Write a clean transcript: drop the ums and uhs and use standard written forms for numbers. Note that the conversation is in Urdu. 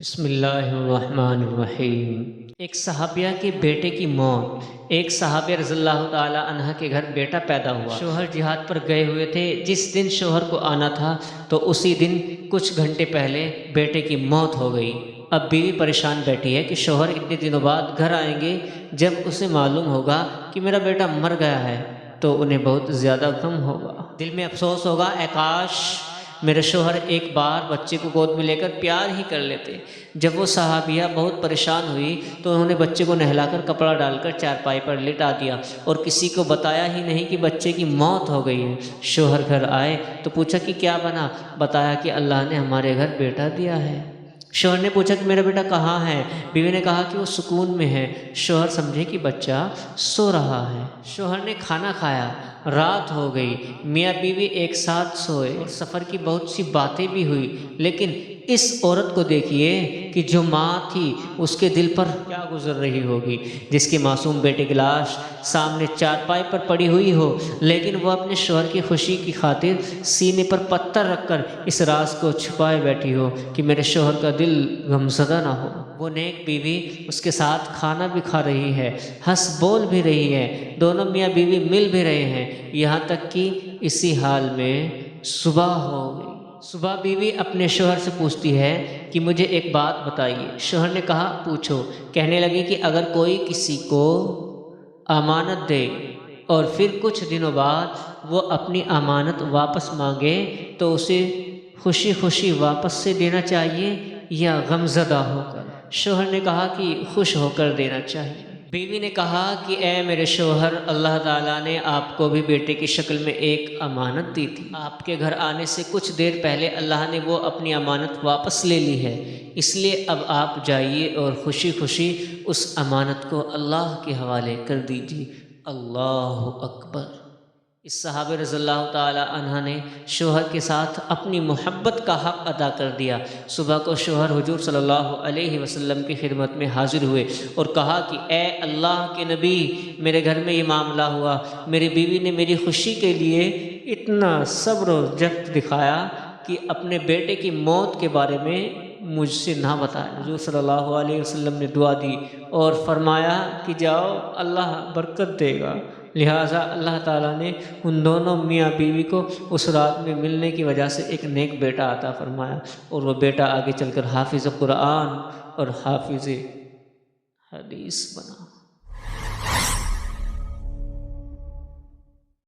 بسم اللہ الرحمن الرحیم۔ ایک صحابیہ کے بیٹے کی موت۔ ایک صحابیہ رضی اللہ تعالیٰ عنہ کے گھر بیٹا پیدا ہوا۔ شوہر جہاد پر گئے ہوئے تھے۔ جس دن شوہر کو آنا تھا تو اسی دن کچھ گھنٹے پہلے بیٹے کی موت ہو گئی۔ اب بیوی پریشان بیٹھی ہے کہ شوہر اتنے دنوں بعد گھر آئیں گے۔ جب اسے معلوم ہوگا کہ میرا بیٹا مر گیا ہے تو انہیں بہت زیادہ غم ہوگا، دل میں افسوس ہوگا، اے کاش میرے شوہر ایک بار بچے کو گود میں لے کر پیار ہی کر لیتے۔ جب وہ صحابیہ بہت پریشان ہوئی تو انہوں نے بچے کو نہلا کر کپڑا ڈال کر چارپائی پر لٹا دیا اور کسی کو بتایا ہی نہیں کہ بچے کی موت ہو گئی ہے۔ شوہر گھر آئے تو پوچھا کہ کیا بنا؟ بتایا کہ اللہ نے ہمارے گھر بیٹا دیا ہے۔ شوہر نے پوچھا کہ میرا بیٹا کہاں ہے؟ بیوی نے کہا کہ وہ سکون میں ہے۔ شوہر سمجھے کہ بچہ سو رہا ہے۔ شوہر نے کھانا کھایا، رات ہو گئی، میاں بیوی ایک ساتھ سوئے اور سفر کی بہت سی باتیں بھی ہوئی، لیکن اس عورت کو دیکھیے کہ جو ماں تھی اس کے دل پر کیا گزر رہی ہوگی، جس کے معصوم بیٹے کی لاش سامنے چارپائی پر پڑی ہوئی ہو، لیکن وہ اپنے شوہر کی خوشی کی خاطر سینے پر پتھر رکھ کر اس راز کو چھپائے بیٹھی ہو کہ میرے شوہر کا دل غمزدہ نہ ہو۔ وہ نیک بیوی اس کے ساتھ کھانا بھی کھا رہی ہے، ہنس بول بھی رہی ہے، دونوں میاں بیوی مل بھی رہے ہیں، یہاں تک کہ اسی حال میں صبح ہو گئی۔ صبح بیوی اپنے شوہر سے پوچھتی ہے کہ مجھے ایک بات بتائیے۔ شوہر نے کہا پوچھو۔ کہنے لگی کہ اگر کوئی کسی کو امانت دے اور پھر کچھ دنوں بعد وہ اپنی امانت واپس مانگے تو اسے خوشی خوشی واپس سے دینا چاہیے یا غمزدہ ہو کر؟ شوہر نے کہا کہ خوش ہو کر دینا چاہیے۔ بیوی نے کہا کہ اے میرے شوہر، اللہ تعالیٰ نے آپ کو بھی بیٹے کی شکل میں ایک امانت دی تھی۔ آپ کے گھر آنے سے کچھ دیر پہلے اللہ نے وہ اپنی امانت واپس لے لی ہے، اس لیے اب آپ جائیے اور خوشی خوشی اس امانت کو اللہ کے حوالے کر دیجیے۔ اللہ اکبر۔ اس صحابہ رضی اللہ تعالی عنہ نے شوہر کے ساتھ اپنی محبت کا حق ادا کر دیا۔ صبح کو شوہر حضور صلی اللہ علیہ وسلم کی خدمت میں حاضر ہوئے اور کہا کہ اے اللہ کے نبی، میرے گھر میں یہ معاملہ ہوا، میری بیوی نے میری خوشی کے لیے اتنا صبر و جہد دکھایا کہ اپنے بیٹے کی موت کے بارے میں مجھ سے نہ بتایا۔ حضور صلی اللہ علیہ وسلم نے دعا دی اور فرمایا کہ جاؤ، اللہ برکت دے گا۔ لہٰذا اللہ تعالیٰ نے ان دونوں میاں بیوی کو اس رات میں ملنے کی وجہ سے ایک نیک بیٹا عطا فرمایا، اور وہ بیٹا آگے چل کر حافظ قرآن اور حافظ حدیث بنا۔